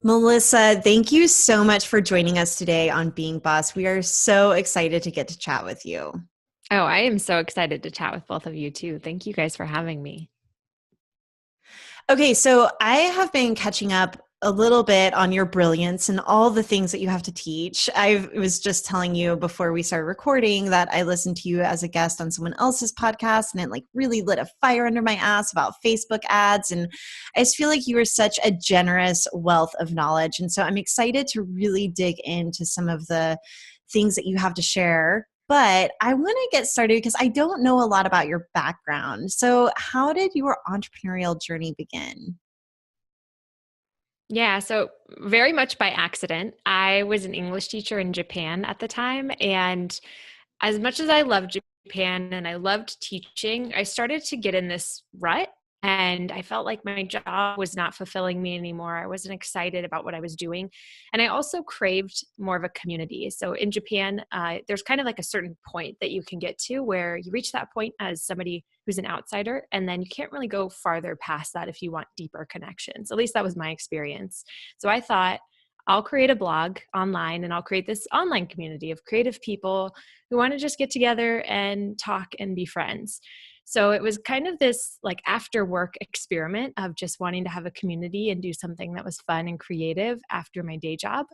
Melyssa, thank you so much for joining us today on Being Boss. We are so excited to get to chat with you. Oh, I am so excited to chat with both of you too. Thank you guys for having me. Okay, so I have been catching up a little bit on your brilliance and all the things that you have to teach. I was just telling you before we started recording that I listened to you as a guest on someone else's podcast, and it like really lit a fire under my ass about Facebook ads. And I just feel like you are such a generous wealth of knowledge. And so I'm excited to really dig into some of the things that you have to share. But I want to get started because I don't know a lot about your background. So how did your entrepreneurial journey begin? Yeah, so very much by accident. I was an English teacher in Japan at the time. And as much as I loved Japan and I loved teaching, I started to get in this rut. And I felt like my job was not fulfilling me anymore. I wasn't excited about what I was doing. And I also craved more of a community. So in Japan, there's kind of like a certain point that you can get to where you reach that point as somebody who's an outsider. And then you can't really go farther past that if you want deeper connections. At least that was my experience. So I thought, I'll create a blog online and I'll create this online community of creative people who want to just get together and talk and be friends. So it was kind of this like after work experiment of just wanting to have a community and do something that was fun and creative after my day job.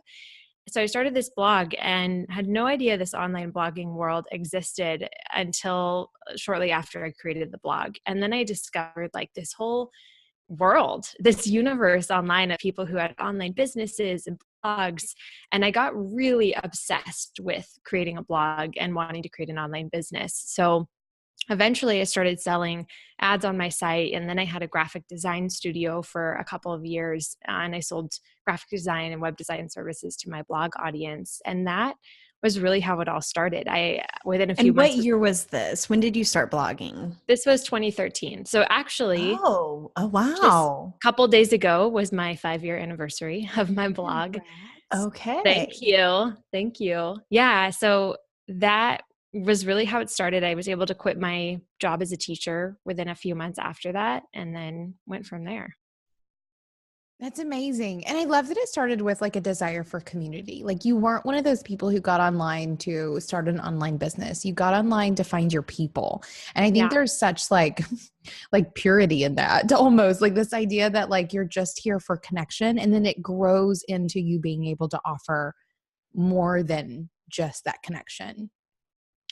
So I started this blog and had no idea this online blogging world existed until shortly after I created the blog. And then I discovered like this whole world, this universe online of people who had online businesses and blogs. And I got really obsessed with creating a blog and wanting to create an online business. So eventually I started selling ads on my site, and then I had a graphic design studio for a couple of years, and I sold graphic design and web design services to my blog audience. And that was really how it all started. Within a few And what months, year was this? When did you start blogging? this was 2013. So actually, Oh, just wow. a couple days ago was my 5-year anniversary of my blog. Thank Okay. you. Thank you. Yeah. So that was really how it started. I was able to quit my job as a teacher within a few months after that, and then went from there. That's amazing. And I love that it started with like a desire for community. Like you weren't one of those people who got online to start an online business. You got online to find your people. And I think Yeah. there's such like like purity in that almost like this idea that like you're just here for connection, and then it grows into you being able to offer more than just that connection.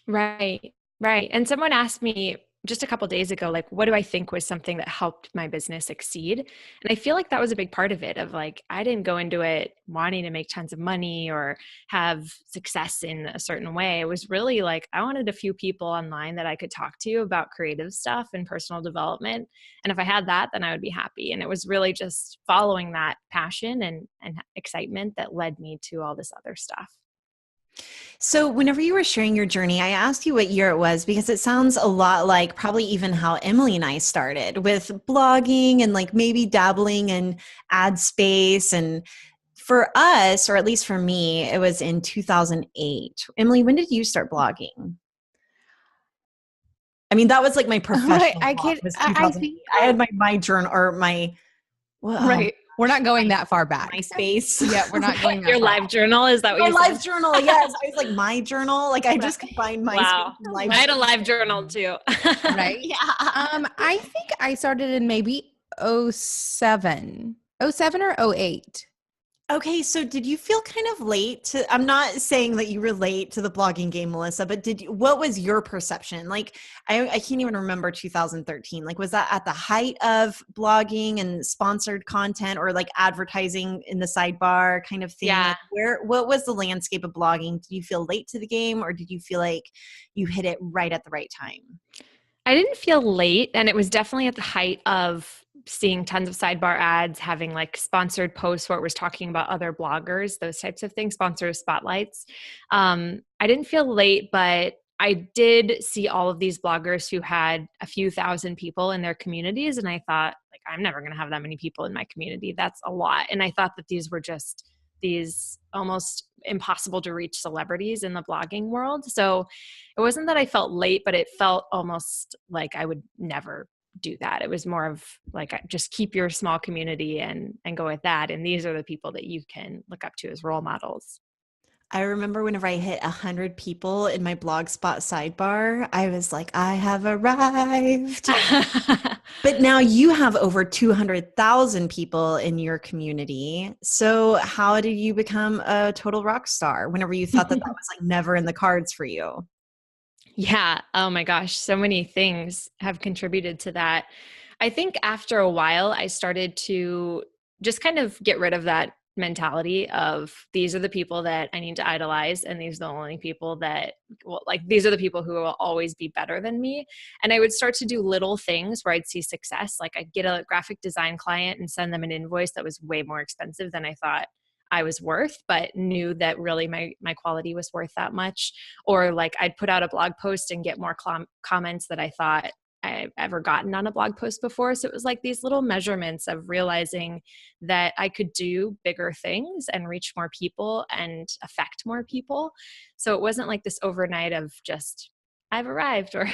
Right. Right. And someone asked me just a couple days ago, like, what do I think was something that helped my business succeed? And I feel like that was a big part of it, of like, I didn't go into it wanting to make tons of money or have success in a certain way. It was really like, I wanted a few people online that I could talk to about creative stuff and personal development. And if I had that, then I would be happy. And it was really just following that passion and excitement that led me to all this other stuff. So whenever you were sharing your journey, I asked you what year it was because it sounds a lot like probably even how Emily and I started with blogging and like maybe dabbling in ad space. And for us, or at least for me, it was in 2008. Emily, when did you start blogging? I mean, that was like my Right. professional I blog can't, was I 2008. think I that, had my journal or my, well, right. We're not going that far back. MySpace. Yeah, we're not going that Your far. live journal, is that what My you said? live journal, yes. I was like, my journal. Like I Right. just combined MySpace Wow. and live I had a journal. live journal too. Right. Yeah. I think I started in maybe oh seven or oh eight. Okay, so did you feel kind of late to, I'm not saying that you were late to the blogging game, Melyssa, but what was your perception? Like, I can't even remember 2013. Like, was that at the height of blogging and sponsored content or like advertising in the sidebar kind of thing? Yeah. Like, what was the landscape of blogging? Did you feel late to the game or did you feel like you hit it right at the right time? I didn't feel late, and it was definitely at the height of seeing tons of sidebar ads, having like sponsored posts where it was talking about other bloggers, those types of things, sponsored spotlights. I didn't feel late, but I did see all of these bloggers who had a few thousand people in their communities. And I thought, like, I'm never going to have that many people in my community. That's a lot. And I thought that these were just these almost impossible to reach celebrities in the blogging world. So it wasn't that I felt late, but it felt almost like I would never do that. It was more of like, just keep your small community and go with that. And these are the people that you can look up to as role models. I remember whenever I hit 100 people in my Blogspot sidebar, I was like, I have arrived. But now you have over 200,000 people in your community. So how did you become a total rock star whenever you thought that that was like never in the cards for you? Yeah. Oh my gosh. So many things have contributed to that. I think after a while, I started to just kind of get rid of that mentality of these are the people that I need to idolize. And these are the only people that, well, like, these are the people who will always be better than me. And I would start to do little things where I'd see success. Like, I'd get a graphic design client and send them an invoice that was way more expensive than I thought I was worth, but knew that really my quality was worth that much. Or like, I'd put out a blog post and get more comments that I thought I've ever gotten on a blog post before. So it was like these little measurements of realizing that I could do bigger things and reach more people and affect more people. So it wasn't like this overnight of just, I've arrived or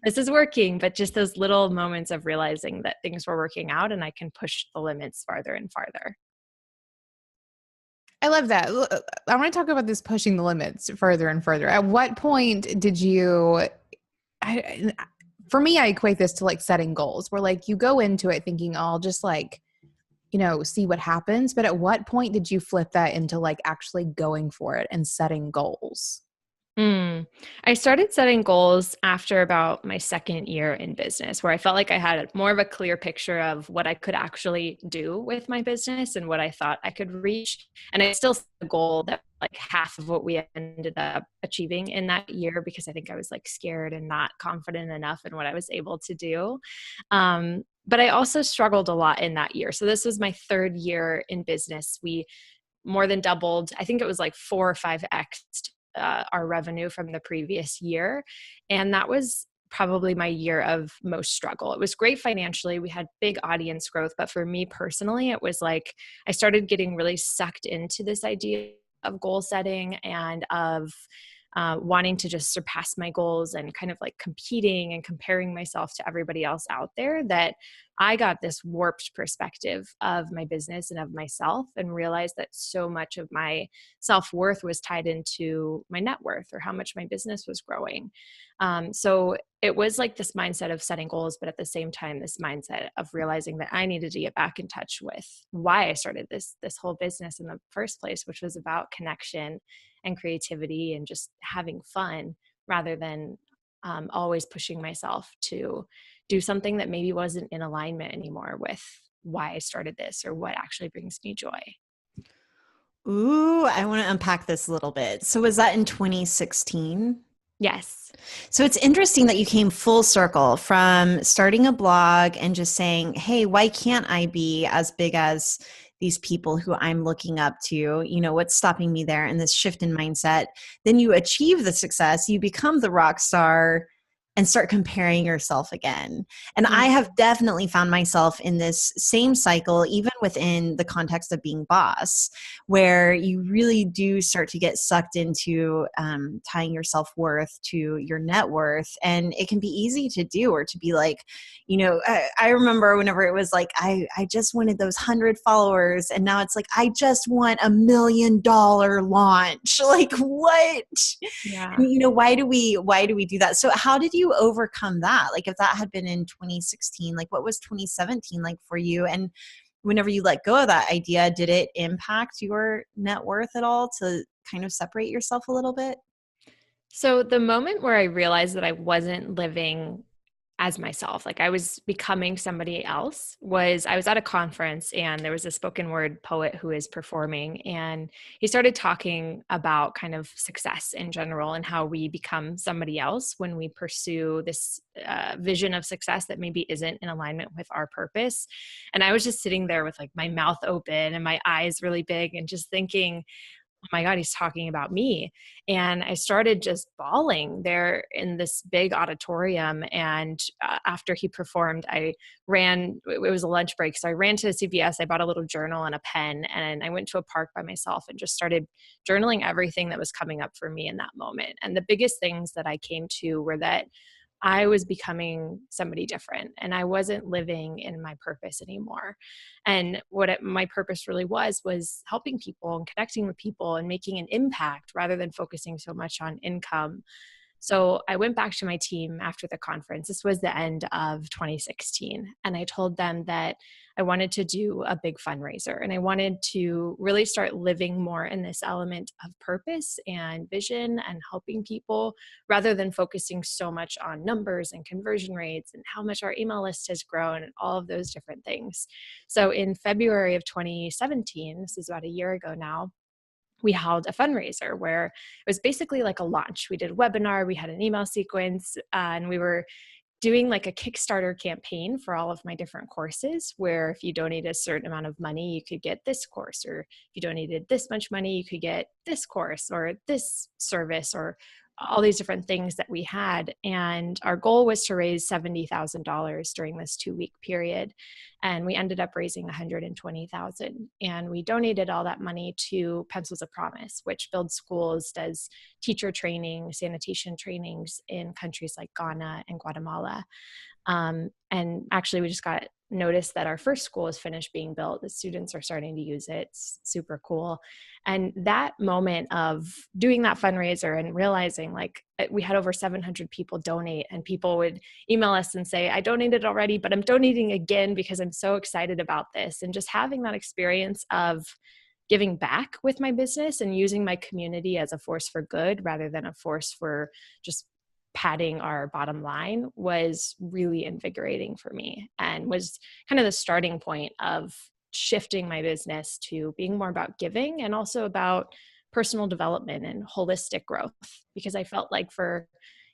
this is working, but just those little moments of realizing that things were working out and I can push the limits farther and farther. I love that. I want to talk about this pushing the limits further and further. At what point did you, I, for me, I equate this to like setting goals where like you go into it thinking, oh, I'll just like, see what happens. But at what point did you flip that into like actually going for it and setting goals? I started setting goals after about my second year in business, where I felt like I had more of a clear picture of what I could actually do with my business and what I thought I could reach. And I still set a goal that like half of what we ended up achieving in that year, because I think I was like scared and not confident enough in what I was able to do. But I also struggled a lot in that year. So this was my third year in business. We more than doubled. I think it was like 4 or 5x our revenue from the previous year. And that was probably my year of most struggle. It was great financially. We had big audience growth. But for me personally, it was like I started getting really sucked into this idea of goal setting and of wanting to just surpass my goals and kind of like competing and comparing myself to everybody else out there, that I got this warped perspective of my business and of myself and realized that so much of my self-worth was tied into my net worth or how much my business was growing. So it was like this mindset of setting goals, but at the same time, this mindset of realizing that I needed to get back in touch with why I started this whole business in the first place, which was about connection and creativity and just having fun rather than always pushing myself to do something that maybe wasn't in alignment anymore with why I started this or what actually brings me joy. Ooh, I want to unpack this a little bit. So was that in 2016? Yes. So it's interesting that you came full circle from starting a blog and just saying, hey, why can't I be as big as these people who I'm looking up to? What's stopping me there? And this shift in mindset. Then you achieve the success, you become the rock star and start comparing yourself again. And I have definitely found myself in this same cycle, even within the context of being boss, where you really do start to get sucked into tying your self-worth to your net worth. And it can be easy to do, or to be like, I remember whenever it was like, I just wanted those 100 followers. And now it's like, I just want $1 million launch. Like what? Yeah. And, why do we do that? So how did you overcome that? Like if that had been in 2016, like what was 2017 like for you? And whenever you let go of that idea, did it impact your net worth at all to kind of separate yourself a little bit? So the moment where I realized that I wasn't living as myself, like I was becoming somebody else, was I was at a conference and there was a spoken word poet who is performing, and he started talking about kind of success in general and how we become somebody else when we pursue this vision of success that maybe isn't in alignment with our purpose. And I was just sitting there with like my mouth open and my eyes really big and just thinking, oh my God, he's talking about me. And I started just bawling there in this big auditorium. And after he performed, it was a lunch break. So I ran to CVS, I bought a little journal and a pen, and I went to a park by myself and just started journaling everything that was coming up for me in that moment. And the biggest things that I came to were that I was becoming somebody different and I wasn't living in my purpose anymore. And my purpose really was helping people and connecting with people and making an impact rather than focusing so much on income. So I went back to my team after the conference. This was the end of 2016. And I told them that I wanted to do a big fundraiser and I wanted to really start living more in this element of purpose and vision and helping people rather than focusing so much on numbers and conversion rates and how much our email list has grown and all of those different things. So in February of 2017, this is about a year ago now, we held a fundraiser where it was basically like a launch. We did a webinar, we had an email sequence, and we were doing like a Kickstarter campaign for all of my different courses, where if you donated a certain amount of money, you could get this course, or if you donated this much money, you could get this course or this service, or all these different things that we had. And our goal was to raise $70,000 during this 2-week period. And we ended up raising $120,000. And we donated all that money to Pencils of Promise, which builds schools, does teacher training, sanitation trainings in countries like Ghana and Guatemala. And actually, we just got notice that our first school is finished being built. The students are starting to use it. It's super cool. And that moment of doing that fundraiser and realizing like we had over 700 people donate, and people would email us and say, I donated already, but I'm donating again because I'm so excited about this. And just having that experience of giving back with my business and using my community as a force for good rather than a force for just padding our bottom line was really invigorating for me, and was kind of the starting point of shifting my business to being more about giving and also about personal development and holistic growth. Because I felt like for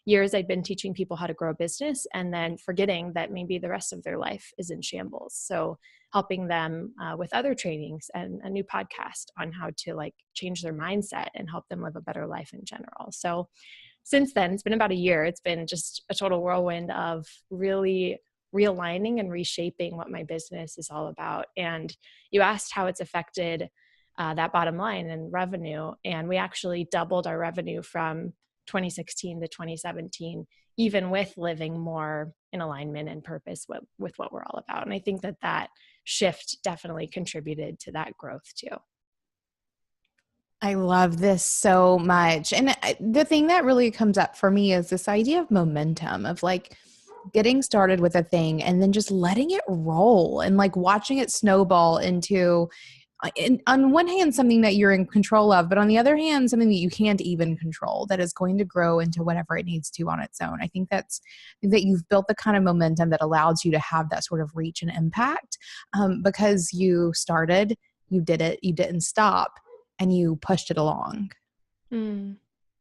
years I'd been teaching people how to grow a business and then forgetting that maybe the rest of their life is in shambles. So helping them with other trainings and a new podcast on how to like change their mindset and help them live a better life in general. So since then, it's been about a year. It's been just a total whirlwind of really realigning and reshaping what my business is all about. And you asked how it's affected that bottom line and revenue. And we actually doubled our revenue from 2016 to 2017, even with living more in alignment and purpose with what we're all about. And I think that shift definitely contributed to that growth too. I love this so much. And the thing that really comes up for me is this idea of momentum, of like getting started with a thing and then just letting it roll and like watching it snowball into, on one hand, something that you're in control of, but on the other hand, something that you can't even control, that is going to grow into whatever it needs to on its own. I think that you've built the kind of momentum that allows you to have that sort of reach and impact because you started, you did it, you didn't stop, and you pushed it along.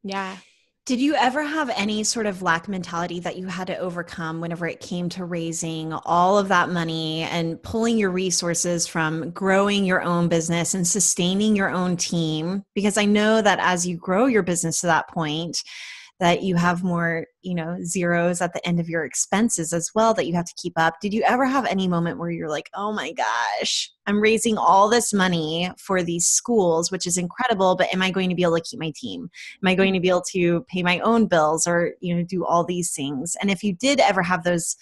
Yeah. Did you ever have any sort of lack mentality that you had to overcome whenever it came to raising all of that money and pulling your resources from growing your own business and sustaining your own team? Because I know that as you grow your business to that point, that you have more, zeros at the end of your expenses as well that you have to keep up. Did you ever have any moment where you're like, oh my gosh, I'm raising all this money for these schools, which is incredible, but am I going to be able to keep my team? Am I going to be able to pay my own bills or, do all these things? And if you did ever have those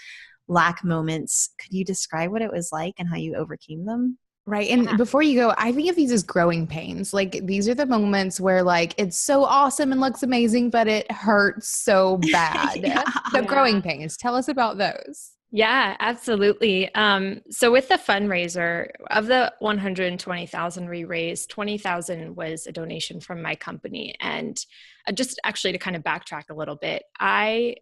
lack moments, could you describe what it was like and how you overcame them? Right. And before you go, I think of these as growing pains. Like these are the moments where like it's so awesome and looks amazing, but it hurts so bad. So growing pains, tell us about those. Yeah, absolutely. So with the fundraiser, of the 120,000 we raised, 20,000 was a donation from my company. And just actually to kind of backtrack a little bit, I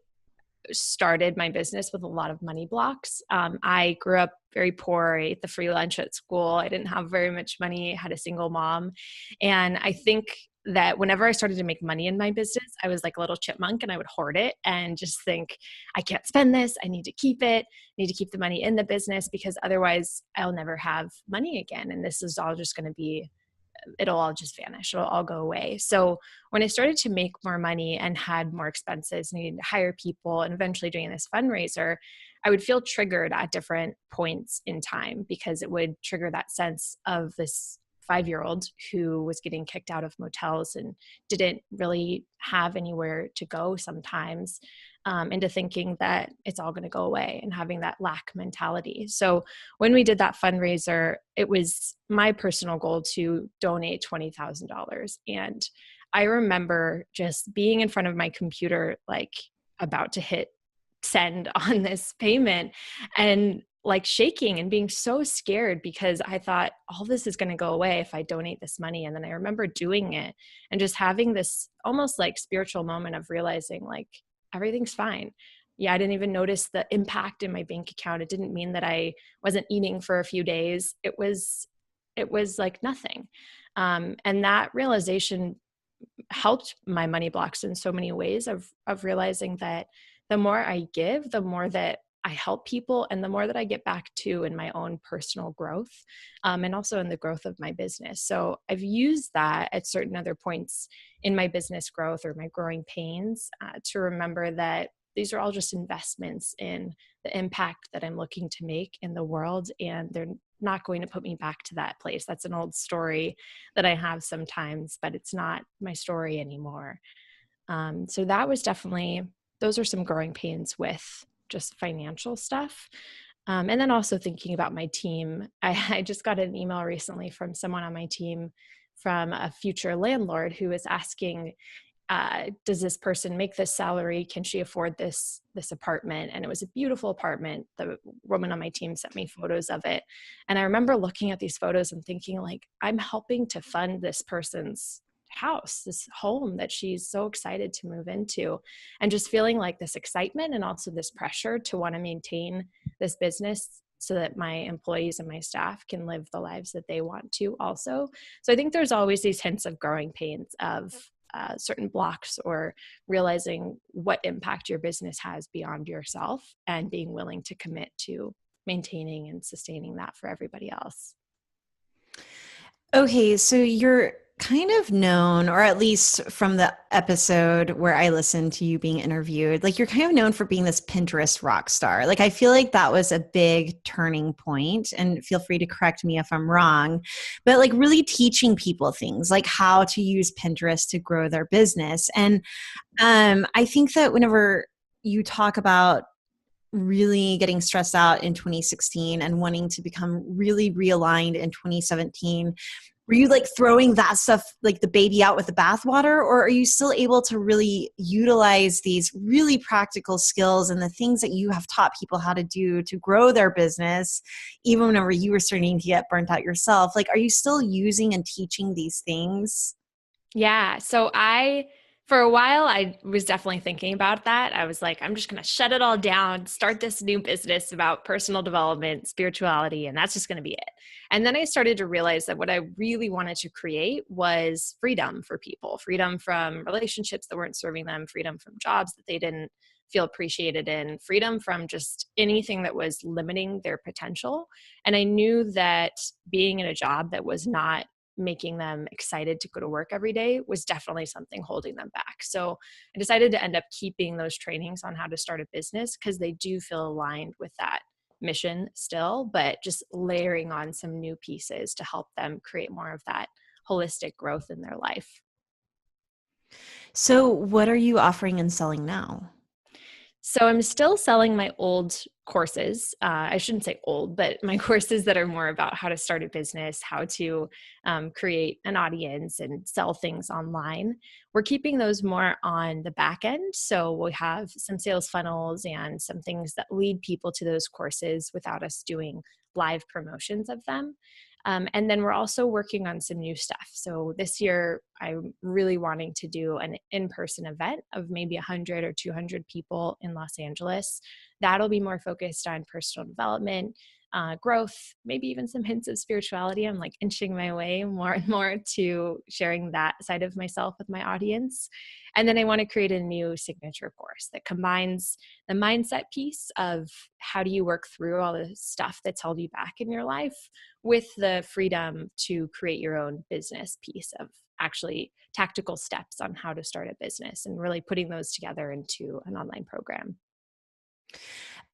started my business with a lot of money blocks. I grew up very poor. I ate the free lunch at school. I didn't have very much money, had a single mom. And I think that whenever I started to make money in my business, I was like a little chipmunk and I would hoard it and just think, I can't spend this. I need to keep it. I need to keep the money in the business because otherwise I'll never have money again. And this is all just going to be, it'll all just vanish. It'll all go away. So when I started to make more money and had more expenses, needed to hire people and eventually doing this fundraiser, I would feel triggered at different points in time because it would trigger that sense of this 5-year-old who was getting kicked out of motels and didn't really have anywhere to go sometimes, into thinking that it's all going to go away and having that lack mentality. So when we did that fundraiser, it was my personal goal to donate $20,000. And I remember just being in front of my computer, like about to hit send on this payment and like shaking and being so scared because I thought all this is going to go away if I donate this money. And then I remember doing it and just having this almost like spiritual moment of realizing like everything's fine. Yeah, I didn't even notice the impact in my bank account. It didn't mean that I wasn't eating for a few days. It was like nothing. And that realization helped my money blocks in so many ways of realizing that the more I give, the more that I help people and the more that I get back to in my own personal growth, and also in the growth of my business. So I've used that at certain other points in my business growth or my growing pains, to remember that these are all just investments in the impact that I'm looking to make in the world. And they're not going to put me back to that place. That's an old story that I have sometimes, but it's not my story anymore. So that was definitely, those are some growing pains with just financial stuff. And then also thinking about my team. I just got an email recently from someone on my team from a future landlord who was asking, does this person make this salary? Can she afford this apartment? And it was a beautiful apartment. The woman on my team sent me photos of it. And I remember looking at these photos and thinking like, I'm helping to fund this person's house, this home that she's so excited to move into, and just feeling like this excitement and also this pressure to want to maintain this business so that my employees and my staff can live the lives that they want to also. So I think there's always these hints of growing pains of certain blocks or realizing what impact your business has beyond yourself and being willing to commit to maintaining and sustaining that for everybody else. Okay, so you're kind of known, or at least from the episode where I listened to you being interviewed, like you're kind of known for being this Pinterest rock star. Like I feel like that was a big turning point, and feel free to correct me if I'm wrong, but like really teaching people things like how to use Pinterest to grow their business. And I think that whenever you talk about really getting stressed out in 2016 and wanting to become really realigned in 2017, were you like throwing that stuff, like the baby out with the bathwater, or are you still able to really utilize these really practical skills and the things that you have taught people how to do to grow their business, even whenever you were starting to get burnt out yourself? Like, are you still using and teaching these things? Yeah. So for a while, I was definitely thinking about that. I was like, I'm just going to shut it all down, start this new business about personal development, spirituality, and that's just going to be it. And then I started to realize that what I really wanted to create was freedom for people, freedom from relationships that weren't serving them, freedom from jobs that they didn't feel appreciated in, freedom from just anything that was limiting their potential. And I knew that being in a job that was not making them excited to go to work every day was definitely something holding them back. So I decided to end up keeping those trainings on how to start a business because they do feel aligned with that mission still, but just layering on some new pieces to help them create more of that holistic growth in their life. So what are you offering and selling now? So I'm still selling my old courses. I shouldn't say old, but my courses that are more about how to start a business, how to create an audience and sell things online. We're keeping those more on the back end. So we have some sales funnels and some things that lead people to those courses without us doing live promotions of them. And then we're also working on some new stuff. So this year, I'm really wanting to do an in-person event of maybe 100 or 200 people in Los Angeles. That'll be more focused on personal development, growth, maybe even some hints of spirituality. I'm like inching my way more and more to sharing that side of myself with my audience. And then I want to create a new signature course that combines the mindset piece of how do you work through all the stuff that's held you back in your life with the freedom to create your own business piece of actually tactical steps on how to start a business and really putting those together into an online program.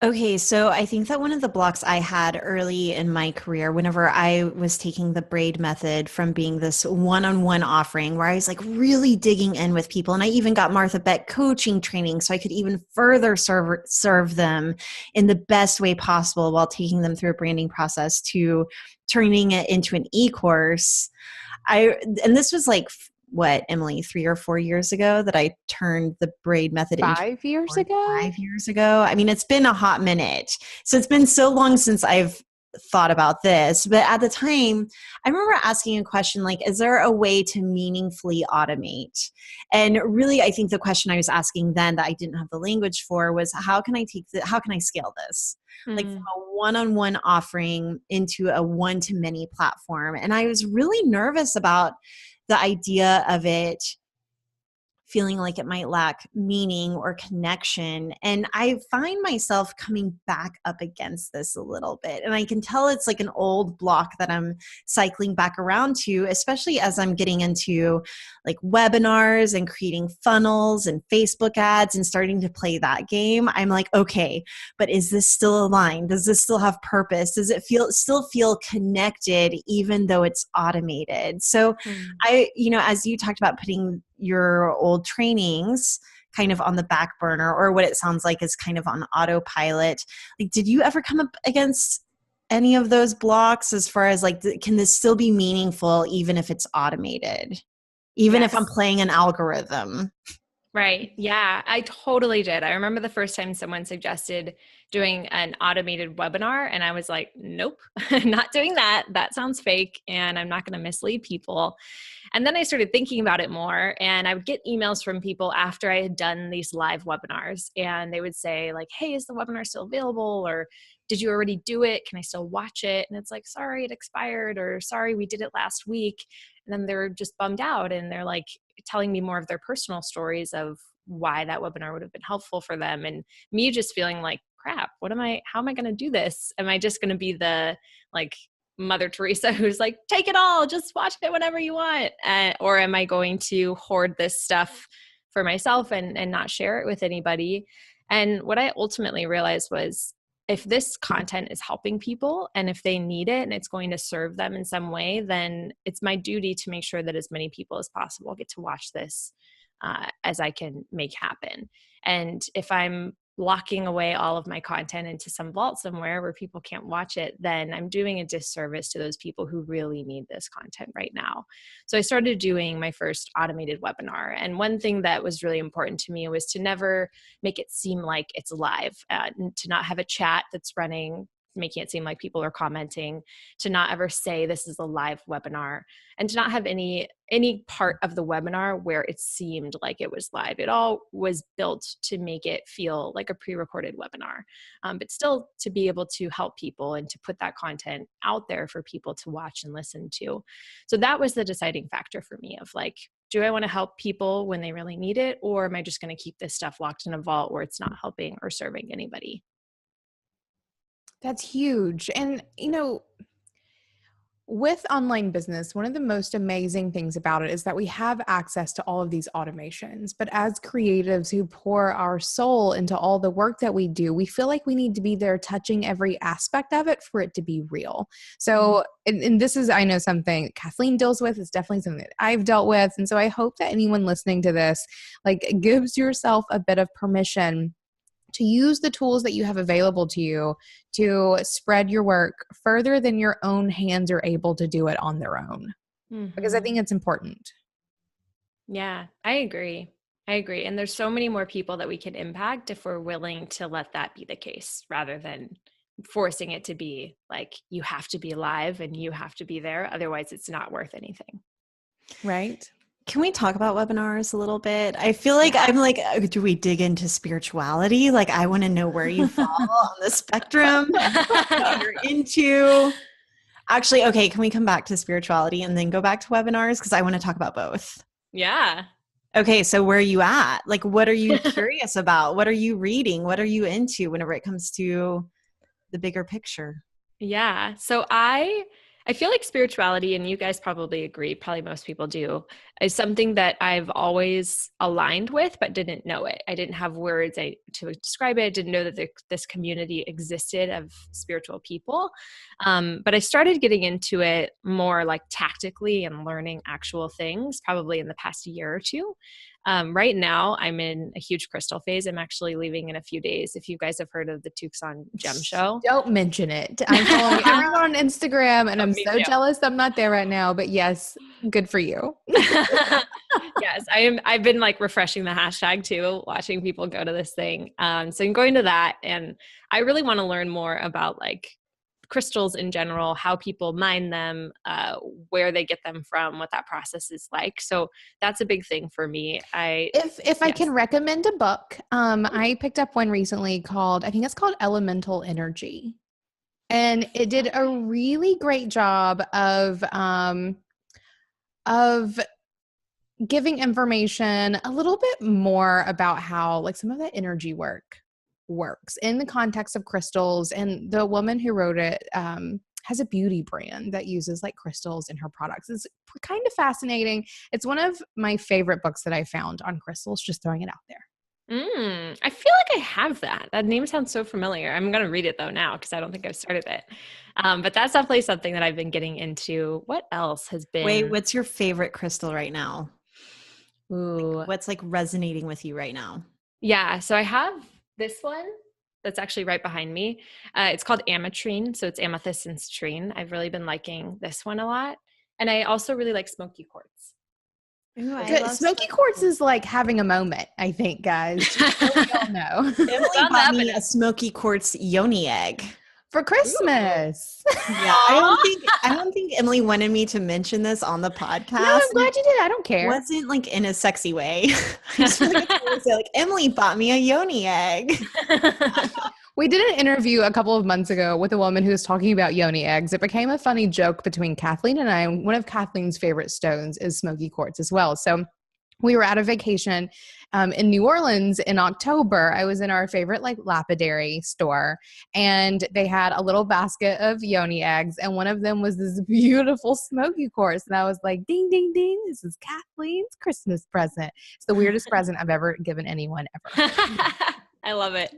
Okay, so I think that one of the blocks I had early in my career, whenever I was taking the braid method from being this one-on-one offering where I was like really digging in with people, and I even got Martha Beck coaching training so I could even further serve them in the best way possible while taking them through a branding process to turning it into an e-course. And this was like what, Emily, 3 or 4 years ago that I turned the braid method into 5 years ago? 5 years ago. I mean, it's been a hot minute. So it's been so long since I've thought about this. But at the time, I remember asking a question like, is there a way to meaningfully automate? And really, I think the question I was asking then that I didn't have the language for was, how can I scale this? Like from a one-on-one offering into a one-to-many platform. And I was really nervous about the idea of it feeling like it might lack meaning or connection. And I find myself coming back up against this a little bit. And I can tell it's like an old block that I'm cycling back around to, especially as I'm getting into like webinars and creating funnels and Facebook ads and starting to play that game. I'm like, okay, but is this still aligned? Does this still have purpose? Does it still feel connected even though it's automated? So as you talked about putting your old trainings kind of on the back burner, or what it sounds like is kind of on autopilot. Like, did you ever come up against any of those blocks as far as like, can this still be meaningful even if it's automated? Even if I'm playing an algorithm? Right. Yeah, I totally did. I remember the first time someone suggested doing an automated webinar, and I was like, nope, not doing that. That sounds fake, and I'm not going to mislead people. And then I started thinking about it more, and I would get emails from people after I had done these live webinars, and they would say like, hey, is the webinar still available? Or did you already do it? Can I still watch it? And it's like, sorry, it expired, or sorry, we did it last week. And then they're just bummed out, and they're like telling me more of their personal stories of why that webinar would have been helpful for them. And me just feeling like, crap, how am I going to do this? Am I just going to be the like Mother Teresa who's like, take it all, just watch it whenever you want? Or am I going to hoard this stuff for myself and not share it with anybody? And what I ultimately realized was, if this content is helping people and if they need it and it's going to serve them in some way, then it's my duty to make sure that as many people as possible get to watch this as I can make happen. And if I'm locking away all of my content into some vault somewhere where people can't watch it, then I'm doing a disservice to those people who really need this content right now. So I started doing my first automated webinar. And one thing that was really important to me was to never make it seem like it's live, to not have a chat that's running, making it seem like people are commenting, to not ever say this is a live webinar, and to not have any part of the webinar where it seemed like it was live. It all was built to make it feel like a pre-recorded webinar, but still to be able to help people and to put that content out there for people to watch and listen to. So that was the deciding factor for me of like, do I want to help people when they really need it, or am I just going to keep this stuff locked in a vault where it's not helping or serving anybody? That's huge. And, with online business, one of the most amazing things about it is that we have access to all of these automations. But as creatives who pour our soul into all the work that we do, we feel like we need to be there touching every aspect of it for it to be real. So, and this is, I know, something Kathleen deals with. It's definitely something that I've dealt with. And so I hope that anyone listening to this, like, gives yourself a bit of permission to use the tools that you have available to you to spread your work further than your own hands are able to do it on their own. Because I think it's important. Yeah, I agree. And there's so many more people that we can impact if we're willing to let that be the case, rather than forcing it to be like, you have to be live and you have to be there. Otherwise, it's not worth anything. Right? Can we talk about webinars a little bit? I feel like I'm like, do we dig into spirituality? Like, I want to know where you fall on the spectrum, what you're into. Actually, okay, can we come back to spirituality and then go back to webinars? Because I want to talk about both. Yeah. Okay, so where are you at? Like, what are you curious about? What are you reading? What are you into whenever it comes to the bigger picture? Yeah. So I I feel like spirituality, and you guys probably agree, probably most people do, is something that I've always aligned with, but didn't know it. I didn't have words to describe it. I didn't know that this community existed of spiritual people. But I started getting into it more like tactically and learning actual things probably in the past year or two. Right now, I'm in a huge crystal phase. I'm actually leaving in a few days. If you guys have heard of the Tucson Gem Show. Don't mention it. I'm following everyone on Instagram and I'm so too. jealous I'm not there right now. But yes, good for you. Yes, I've been like refreshing the hashtag too, watching people go to this thing. So I'm going to that, and I really want to learn more about like crystals in general, how people mine them, where they get them from, what that process is like. So that's a big thing for me. If I can recommend a book, I picked up one recently I think it's called Elemental Energy. And it did a really great job of giving information a little bit more about how like some of that energy work works in the context of crystals. And the woman who wrote it has a beauty brand that uses like crystals in her products. It's kind of fascinating. It's one of my favorite books that I found on crystals, just throwing it out there. I feel like I have that. That name sounds so familiar. I'm going to read it though now because I don't think I've started it. But that's definitely something that I've been getting into. What else has been? Wait, what's your favorite crystal right now? Ooh. Like, what's like resonating with you right now? Yeah. So I have this one that's actually right behind me. It's called ametrine. So it's amethyst and citrine. I've really been liking this one a lot. And I also really like smoky quartz. Ooh, Smoky quartz is like having a moment, I think, guys. So we all know. Emily bought me a smoky quartz yoni egg for Christmas. Yeah, I don't think Emily wanted me to mention this on the podcast. No, I'm glad you did. I don't care. It wasn't like in a sexy way. I just feel like I say like Emily bought me a yoni egg. We did an interview a couple of months ago with a woman who was talking about yoni eggs. It became a funny joke between Kathleen and I. One of Kathleen's favorite stones is smoky quartz as well. So we were at a vacation in New Orleans in October. I was in our favorite like lapidary store, and they had a little basket of yoni eggs, and one of them was this beautiful smoky quartz. And I was like, ding, ding, ding, this is Kathleen's Christmas present. It's the weirdest present I've ever given anyone ever. I love it.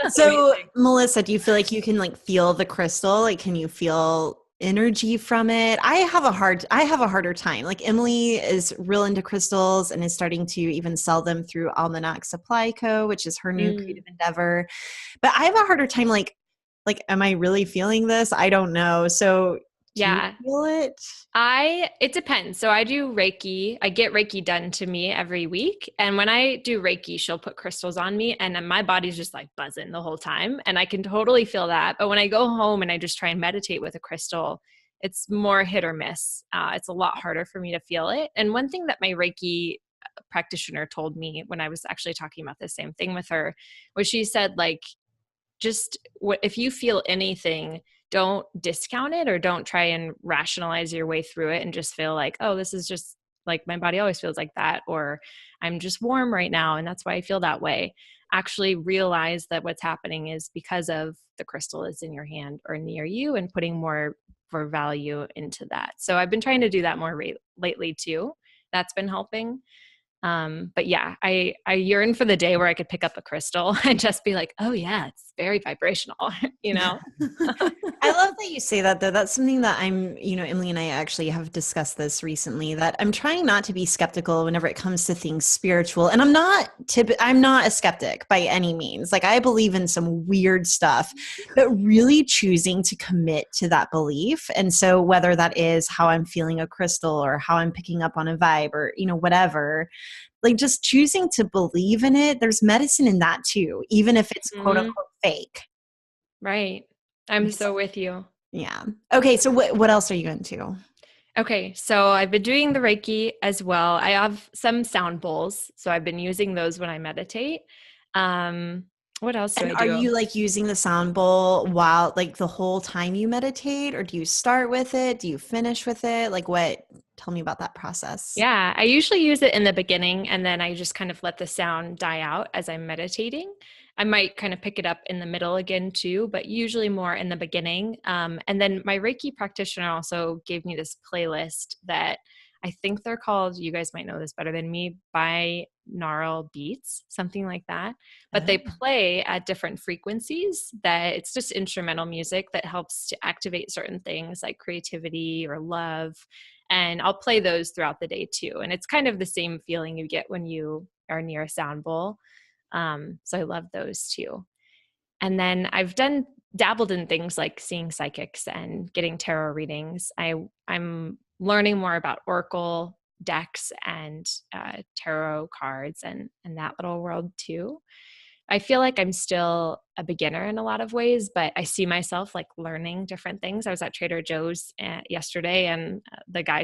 So Melyssa, do you feel like you can like feel the crystal? Like, can you feel energy from it? I have a harder time. Like Emily is real into crystals and is starting to even sell them through Almanac Supply Co., which is her new creative endeavor. But I have a harder time like, am I really feeling this? I don't know. So do you feel it? It depends. So I do Reiki. I get Reiki done to me every week. And when I do Reiki, she'll put crystals on me and then my body's just like buzzing the whole time. And I can totally feel that. But when I go home and I just try and meditate with a crystal, it's more hit or miss. It's a lot harder for me to feel it. And one thing that my Reiki practitioner told me when I was actually talking about the same thing with her was she said, like, just if you feel anything, don't discount it or don't try and rationalize your way through it and just feel like, oh, this is just like my body always feels like that, or I'm just warm right now and that's why I feel that way. Actually realize that what's happening is because of the crystal is in your hand or near you and putting more for value into that. So I've been trying to do that more lately too. That's been helping. But yeah, I yearn for the day where I could pick up a crystal and just be like, oh yeah, it's very vibrational, you know? I love that you say that though. That's something that Emily and I actually have discussed this recently, that I'm trying not to be skeptical whenever it comes to things spiritual. And I'm not a skeptic by any means. Like I believe in some weird stuff, but really choosing to commit to that belief. And so whether that is how I'm feeling a crystal or how I'm picking up on a vibe or, whatever, like just choosing to believe in it, there's medicine in that too, even if it's quote unquote fake. Right. I'm so with you. Yeah. Okay. So what else are you into? Okay. So I've been doing the Reiki as well. I have some sound bowls. So I've been using those when I meditate. What else do I do? Are you like using the sound bowl while like the whole time you meditate, or do you start with it? Do you finish with it? Like tell me about that process. Yeah, I usually use it in the beginning and then I just kind of let the sound die out as I'm meditating. I might kind of pick it up in the middle again too, but usually more in the beginning. And then my Reiki practitioner also gave me this playlist that I think they're called, you guys might know this better than me, binaural beats, something like that. But they play at different frequencies that it's just instrumental music that helps to activate certain things like creativity or love. And I'll play those throughout the day too. And it's kind of the same feeling you get when you are near a sound bowl. So I love those too. And then I've dabbled in things like seeing psychics and getting tarot readings. I'm learning more about oracle decks and tarot cards and that little world too. I feel like I'm still a beginner in a lot of ways, but I see myself like learning different things. I was at Trader Joe's yesterday, and the guy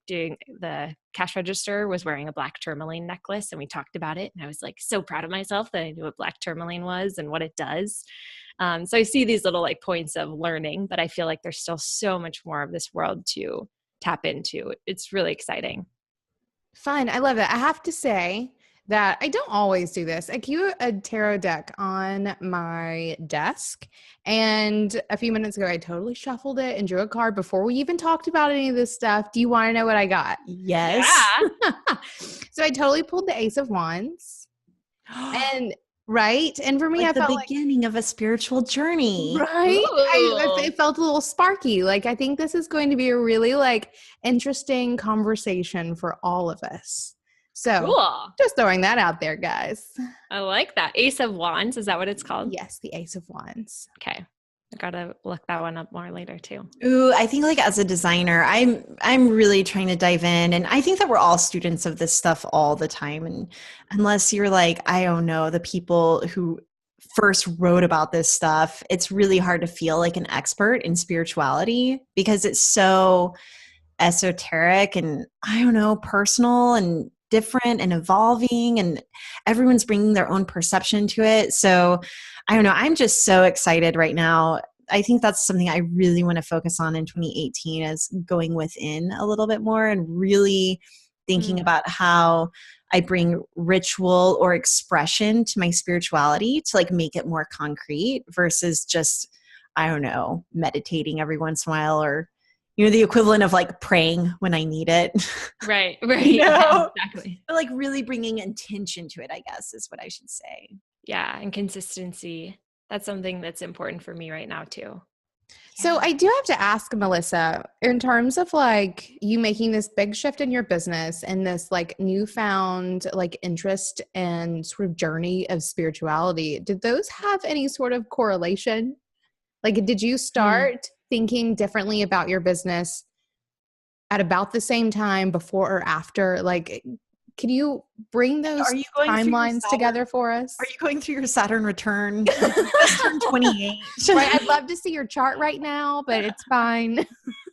doing the cash register was wearing a black tourmaline necklace, and we talked about it. And I was like so proud of myself that I knew what black tourmaline was and what it does. So I see these little like points of learning, but I feel like there's still so much more of this world to tap into. It's really exciting. Fun. I love it. I have to say that I don't always do this. I keep a tarot deck on my desk, and a few minutes ago I totally shuffled it and drew a card before we even talked about any of this stuff. Do you want to know what I got? Yes. Yeah. So I totally pulled the Ace of Wands. And right. And for me, like I the felt beginning of a spiritual journey. right. It felt a little sparky. Like, I think this is going to be a really like interesting conversation for all of us. So Cool. Just throwing that out there, guys. I like that. Ace of Wands. Is that what it's called? Yes, the Ace of Wands. Okay. I gotta look that one up more later too. Ooh, I think like as a designer, I'm really trying to dive in, and I think that we're all students of this stuff all the time. And unless you're like, I don't know, the people who first wrote about this stuff, it's really hard to feel like an expert in spirituality because it's so esoteric and I don't know, personal and different and evolving, and everyone's bringing their own perception to it. So I don't know, I'm just so excited right now. I think that's something I really want to focus on in 2018 is going within a little bit more and really thinking about how I bring ritual or expression to my spirituality to like make it more concrete versus just, I don't know, meditating every once in a while or the equivalent of like praying when I need it. Right. Yeah, exactly. But like really bringing intention to it, I guess, is what I should say. Yeah, and consistency. That's something that's important for me right now too. So I do have to ask, Melyssa, in terms of like you making this big shift in your business and this like newfound like interest and sort of journey of spirituality, did those have any sort of correlation? Like, did you start thinking differently about your business at about the same time, before or after? Like, can you bring those timelines together for us? Are you going through your Saturn return? Just turned 28. Right, I'd love to see your chart right now, but it's fine.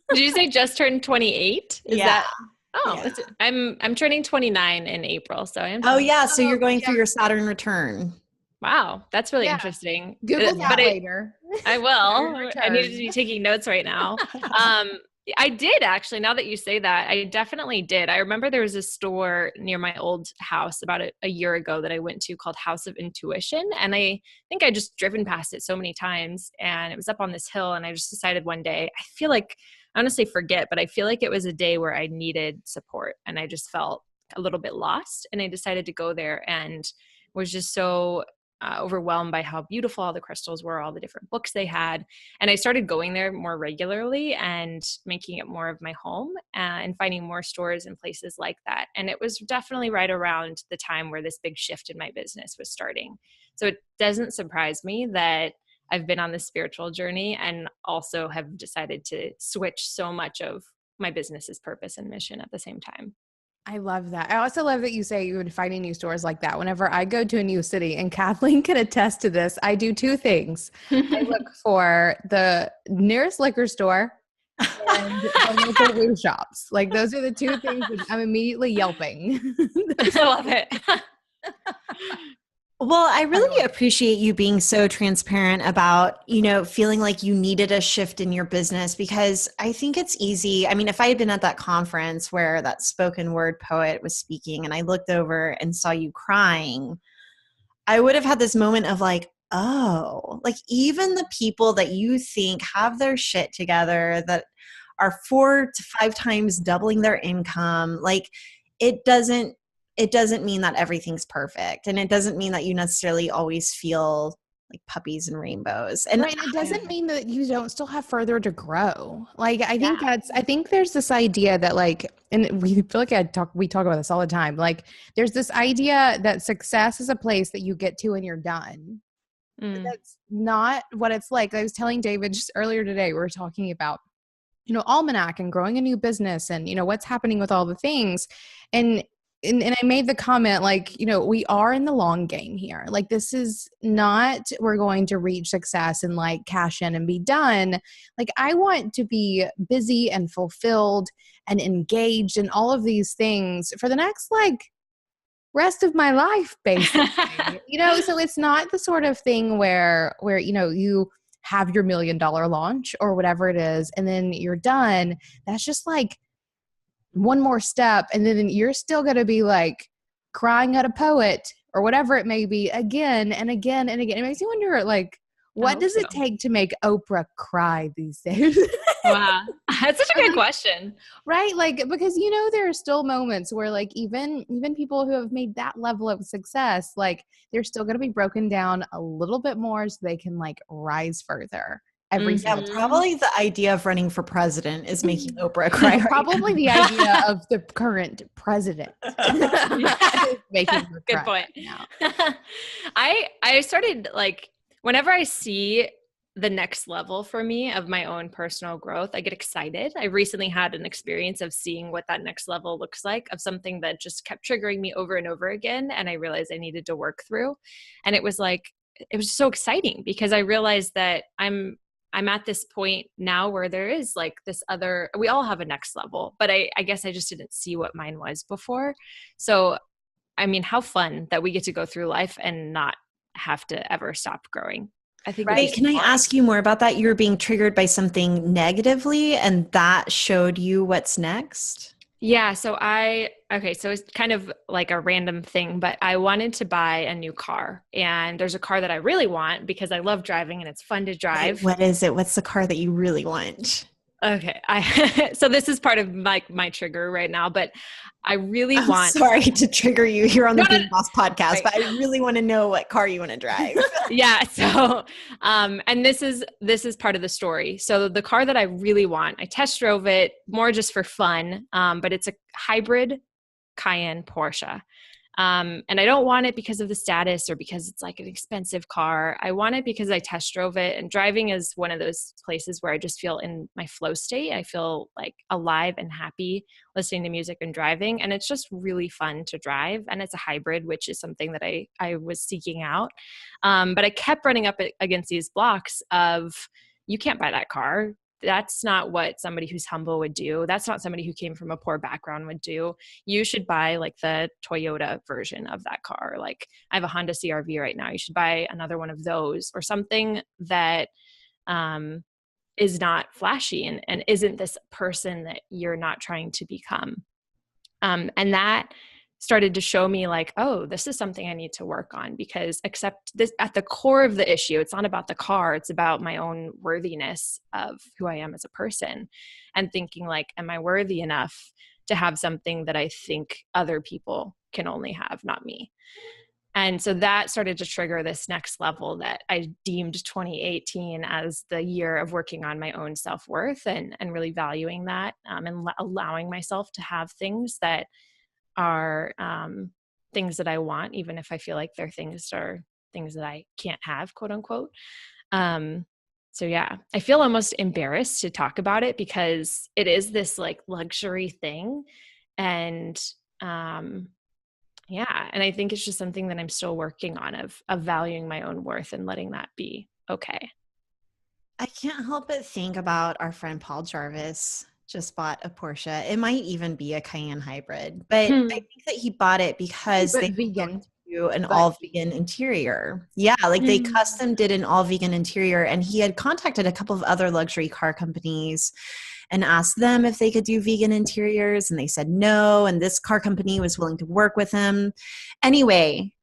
Did you say just turned 28? Is that? Oh, yeah. I'm turning 29 in April, so I am. Oh yeah, so you're going through your Saturn return. Wow, that's really interesting. Google that later. I will. I need to be taking notes right now. I did actually, now that you say that, I definitely did. I remember there was a store near my old house about a year ago that I went to called House of Intuition. And I think I just driven past it so many times, and it was up on this hill. And I just decided one day, I feel like, I honestly forget, but I feel like it was a day where I needed support and I just felt a little bit lost. And I decided to go there and was just so overwhelmed by how beautiful all the crystals were, all the different books they had. And I started going there more regularly and making it more of my home and finding more stores and places like that. And it was definitely right around the time where this big shift in my business was starting. So it doesn't surprise me that I've been on this spiritual journey and also have decided to switch so much of my business's purpose and mission at the same time. I love that. I also love that you say you've been finding new stores like that. Whenever I go to a new city, and Kathleen can attest to this, I do two things. I look for the nearest liquor store and the local wing shops. Like, those are the two things that I'm immediately yelping. I love it. Well, I really appreciate you being so transparent about, feeling like you needed a shift in your business, because I think it's easy. I mean, if I had been at that conference where that spoken word poet was speaking and I looked over and saw you crying, I would have had this moment of like, oh, like even the people that you think have their shit together, that are 4 to 5 times doubling their income, like it doesn't mean that everything's perfect. And it doesn't mean that you necessarily always feel like puppies and rainbows. And right. It doesn't mean that you don't still have further to grow. Like, I think there's this idea that like, and we feel like we talk about this all the time. Like there's this idea that success is a place that you get to and you're done. But that's not what it's like. I was telling David just earlier today, we were talking about, Almanac and growing a new business and, what's happening with all the things. And I made the comment, like, we are in the long game here. Like, this is not, we're going to reach success and like cash in and be done. Like, I want to be busy and fulfilled and engaged in all of these things for the next, like, rest of my life, basically. So it's not the sort of thing where, you have your $1 million launch or whatever it is, and then you're done. That's just like one more step. And then you're still going to be like crying at a poet or whatever it may be again and again and again. It makes you wonder, like, what does it take to make Oprah cry these days? Wow. That's such a good question. Right? Like, because, there are still moments where like, even people who have made that level of success, like they're still going to be broken down a little bit more so they can like rise further. Yeah, probably the idea of running for president is making Oprah cry. Probably the idea of the current president is making her cry. Good point. I started like, whenever I see the next level for me of my own personal growth, I get excited. I recently had an experience of seeing what that next level looks like, of something that just kept triggering me over and over again. And I realized I needed to work through. And it was so exciting because I realized that I'm at this point now where there is like this other, we all have a next level, but I guess I just didn't see what mine was before. So, I mean, how fun that we get to go through life and not have to ever stop growing. I think. Right. Can I ask you more about that? You were being triggered by something negatively and that showed you what's next? Yeah. So it's kind of like a random thing, but I wanted to buy a new car, and there's a car that I really want because I love driving and it's fun to drive. What is it? What's the car that you really want? Okay. So this is part of my trigger right now, but I really want. Sorry to trigger you here on the Being Boss podcast, right. But I really want to know what car you want to drive. Yeah. So, and this is part of the story. So the car that I really want, I test drove it more just for fun. But it's a hybrid Cayenne Porsche. And I don't want it because of the status or because it's like an expensive car. I want it because I test drove it, and driving is one of those places where I just feel in my flow state. I feel like alive and happy listening to music and driving. And it's just really fun to drive. And it's a hybrid, which is something that I was seeking out. But I kept running up against these blocks of, you can't buy that car. That's not what somebody who's humble would do. That's not somebody who came from a poor background would do. You should buy like the Toyota version of that car. Like I have a Honda CR-V right now. You should buy another one of those, or something that is not flashy and isn't this person that you're not trying to become. And that started to show me like, oh, this is something I need to work on, because except this at the core of the issue, it's not about the car. It's about my own worthiness of who I am as a person, and thinking like, am I worthy enough to have something that I think other people can only have, not me? And so that started to trigger this next level that I deemed 2018 as the year of working on my own self-worth and really valuing that, and allowing myself to have things that are things that I want, even if I feel like they're things that I can't have, quote unquote. So yeah, I feel almost embarrassed to talk about it because it is this like luxury thing. And yeah, and I think it's just something that I'm still working on of valuing my own worth and letting that be okay. I can't help but think about our friend Paul Jarvis. Just bought a Porsche. It might even be a Cayenne hybrid, but I think that he bought it because they vegan to an all vegan interior. Yeah, like they custom did an all vegan interior, and he had contacted a couple of other luxury car companies and asked them if they could do vegan interiors, and they said no, and this car company was willing to work with him. Anyway,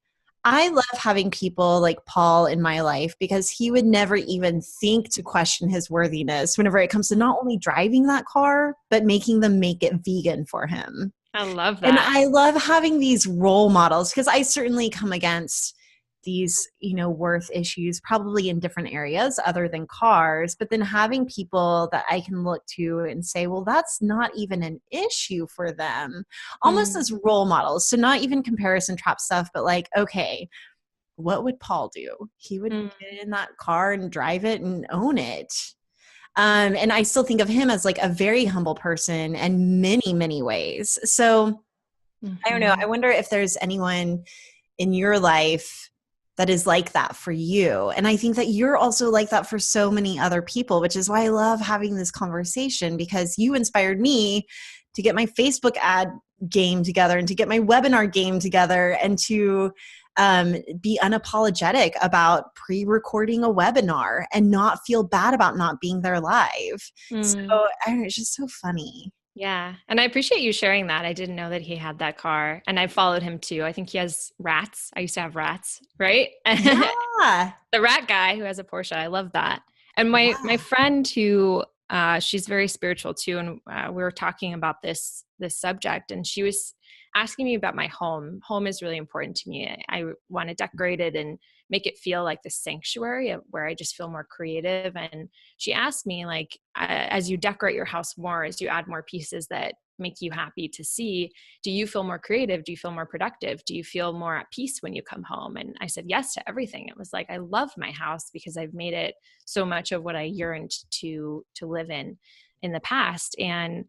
I love having people like Paul in my life because he would never even think to question his worthiness whenever it comes to not only driving that car, but making them make it vegan for him. I love And that. I love having these role models because I certainly come against these, worth issues probably in different areas other than cars, but then having people that I can look to and say, well, that's not even an issue for them, almost as role models. So not even comparison trap stuff, but like, okay, what would Paul do? He would get in that car and drive it and own it. And I still think of him as like a very humble person in many, many ways. So I don't know. I wonder if there's anyone in your life that is like that for you. And I think that you're also like that for so many other people, which is why I love having this conversation, because you inspired me to get my Facebook ad game together and to get my webinar game together and to be unapologetic about pre-recording a webinar and not feel bad about not being there live. So I don't know, it's just so funny. Yeah. And I appreciate you sharing that. I didn't know that he had that car, and I followed him too. I think he has rats. I used to have rats, right? Yeah. The rat guy who has a Porsche. I love that. And my friend who, she's very spiritual too. And we were talking about this subject, and she was asking me about my home. Home is really important to me. I want to decorate it and make it feel like the sanctuary where I just feel more creative. And she asked me, like, as you decorate your house more, as you add more pieces that make you happy to see, do you feel more creative? Do you feel more productive? Do you feel more at peace when you come home? And I said yes to everything. It was like, I love my house because I've made it so much of what I yearned to live in the past. And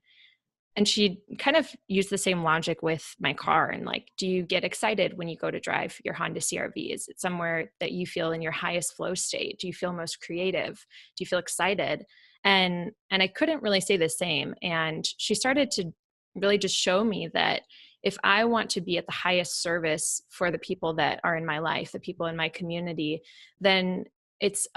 she kind of used the same logic with my car. And like, do you get excited when you go to drive your Honda CR-V? Is it somewhere that you feel in your highest flow state? Do you feel most creative? Do you feel excited? And I couldn't really say the same. And she started to really just show me that if I want to be at the highest service for the people that are in my life, the people in my community, then it's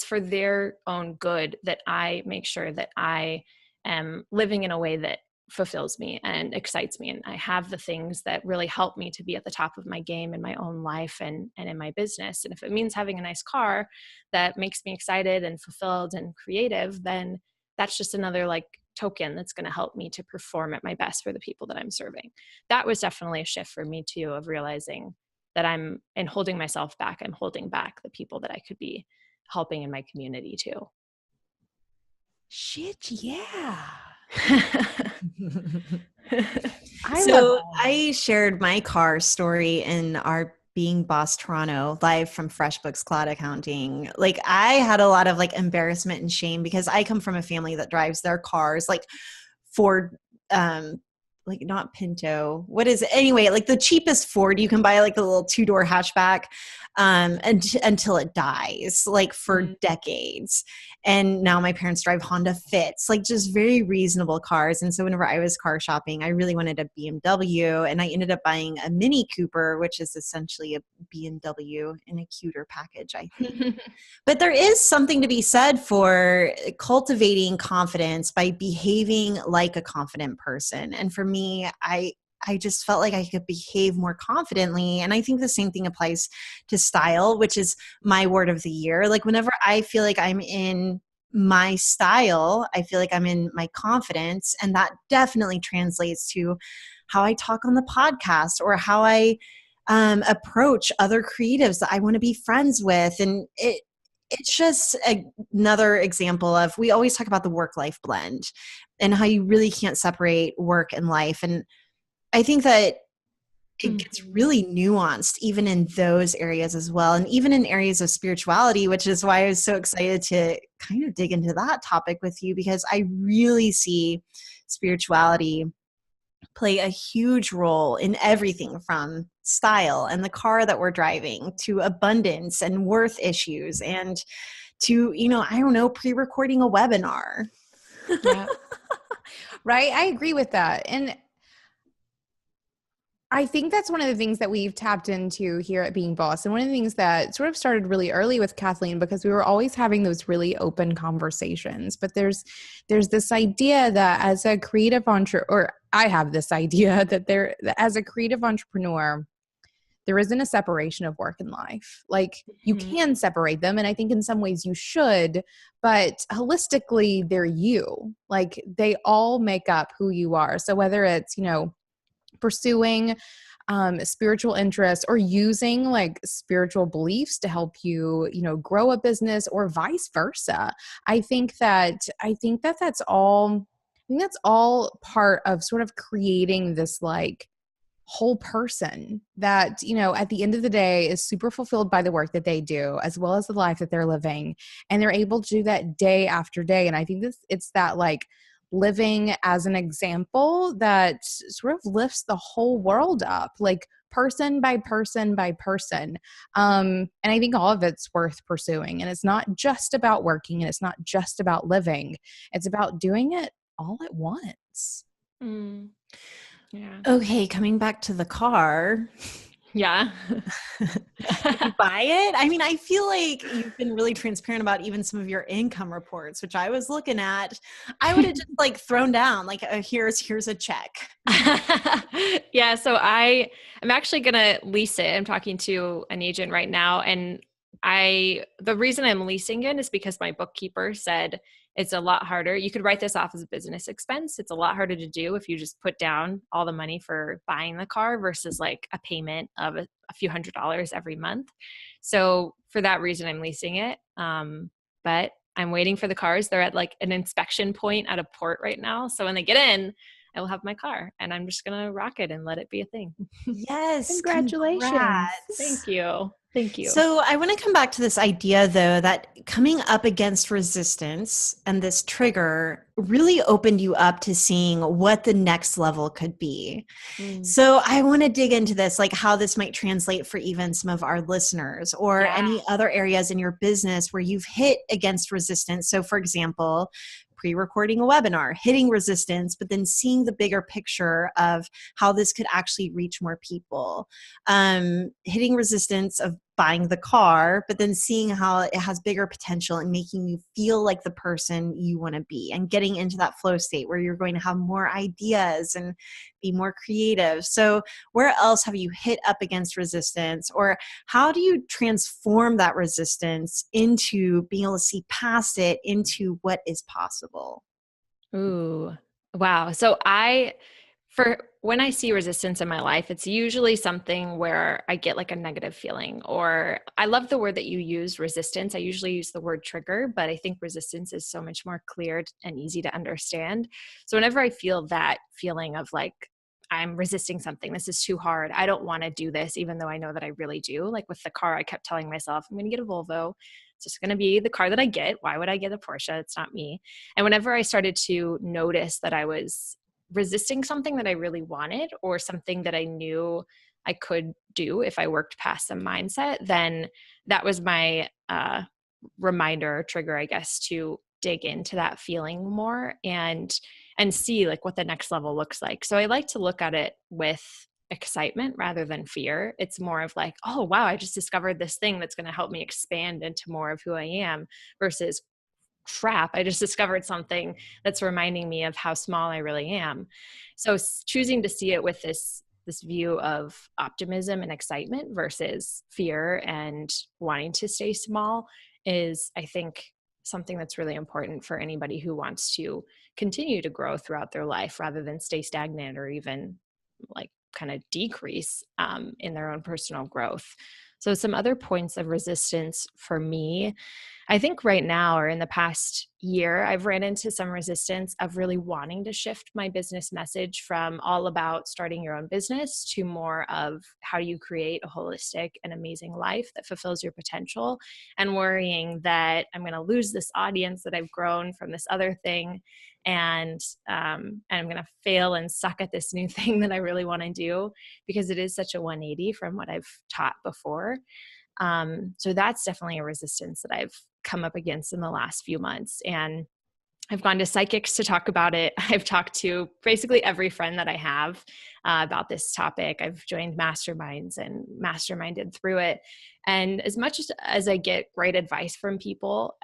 for their own good that I make sure that I am living in a way that fulfills me and excites me. And I have the things that really help me to be at the top of my game in my own life and in my business. And if it means having a nice car that makes me excited and fulfilled and creative, then that's just another like token that's going to help me to perform at my best for the people that I'm serving. That was definitely a shift for me too, of realizing that in holding myself back, I'm holding back the people that I could be helping in my community too. Shit, yeah. I shared my car story in our Being Boss Toronto live from FreshBooks Cloud Accounting. Like, I had a lot of like embarrassment and shame because I come from a family that drives their cars like Ford, like not Pinto. What is it? Anyway, like the cheapest Ford you can buy, like the little 2-door hatchback, until it dies, like for decades. And now my parents drive Honda Fits, like just very reasonable cars. And so whenever I was car shopping, I really wanted a BMW, and I ended up buying a Mini Cooper, which is essentially a BMW in a cuter package, I think. But there is something to be said for cultivating confidence by behaving like a confident person. And for me, I just felt like I could behave more confidently. And I think the same thing applies to style, which is my word of the year. Like whenever I feel like I'm in my style, I feel like I'm in my confidence. And that definitely translates to how I talk on the podcast or how I approach other creatives that I want to be friends with. And it's just another example of, we always talk about the work-life blend and how you really can't separate work and life. And I think that it gets really nuanced even in those areas as well. And even in areas of spirituality, which is why I was so excited to kind of dig into that topic with you, because I really see spirituality play a huge role in everything from style and the car that we're driving to abundance and worth issues and to, I don't know, pre-recording a webinar. Yeah. Right. I agree with that. And I think that's one of the things that we've tapped into here at Being Boss. And one of the things that sort of started really early with Kathleen, because we were always having those really open conversations. But there's this idea that as a creative entrepreneur, or I have this idea that as a creative entrepreneur, there isn't a separation of work and life. Like you Mhm. can separate them. And I think in some ways you should, but holistically they're you. Like they all make up who you are. So whether it's, pursuing spiritual interests or using like spiritual beliefs to help you, grow a business or vice versa. I think that that's all part of sort of creating this like whole person that, at the end of the day is super fulfilled by the work that they do, as well as the life that they're living. And they're able to do that day after day. And I think it's that like living as an example that sort of lifts the whole world up, like person by person by person. And I think all of it's worth pursuing. And it's not just about working and it's not just about living. It's about doing it all at once. Mm. Yeah. Okay, coming back to the car. Yeah. Did you buy it? I mean, I feel like you've been really transparent about even some of your income reports, which I was looking at. I would have just like thrown down like, here's a check. Yeah. So I'm actually going to lease it. I'm talking to an agent right now. And the reason I'm leasing it is because my bookkeeper said it's a lot harder. You could write this off as a business expense. It's a lot harder to do if you just put down all the money for buying the car versus like a payment of a few $100s every month. So for that reason, I'm leasing it. But I'm waiting for the cars. They're at like an inspection point at a port right now. So when they get in, I will have my car and I'm just going to rock it and let it be a thing. Yes. Congratulations. Congrats. Thank you. Thank you. So I want to come back to this idea, though, that coming up against resistance and this trigger really opened you up to seeing what the next level could be. So I want to dig into this, like how this might translate for even some of our listeners or any other areas in your business where you've hit against resistance. So for example, pre-recording a webinar, hitting resistance, but then seeing the bigger picture of how this could actually reach more people. Hitting resistance of buying the car, but then seeing how it has bigger potential and making you feel like the person you want to be and getting into that flow state where you're going to have more ideas and be more creative. So where else have you hit up against resistance, or how do you transform that resistance into being able to see past it into what is possible? Ooh, wow. So for when I see resistance in my life, it's usually something where I get like a negative feeling, or I love the word that you use, resistance. I usually use the word trigger, but I think resistance is so much more clear and easy to understand. So whenever I feel that feeling of like, I'm resisting something, this is too hard, I don't want to do this, even though I know that I really do. Like with the car, I kept telling myself, I'm going to get a Volvo. It's just going to be the car that I get. Why would I get a Porsche? It's not me. And whenever I started to notice that I was resisting something that I really wanted or something that I knew I could do if I worked past some mindset, then that was my reminder or trigger, I guess, to dig into that feeling more and see like what the next level looks like. So I like to look at it with excitement rather than fear. It's more of like, oh wow, I just discovered this thing that's going to help me expand into more of who I am, versus crap, I just discovered something that's reminding me of how small I really am. So choosing to see it with this view of optimism and excitement versus fear and wanting to stay small is, I think, something that's really important for anybody who wants to continue to grow throughout their life rather than stay stagnant or even like kind of decrease in their own personal growth. So some other points of resistance for me, I think right now or in the past year, I've ran into some resistance of really wanting to shift my business message from all about starting your own business to more of how do you create a holistic and amazing life that fulfills your potential, and worrying that I'm going to lose this audience that I've grown from this other thing. And I'm going to fail and suck at this new thing that I really want to do, because it is such a 180 from what I've taught before. So that's definitely a resistance that I've come up against in the last few months. And I've gone to psychics to talk about it. I've talked to basically every friend that I have about this topic. I've joined masterminds and masterminded through it. And as much as I get great advice from people,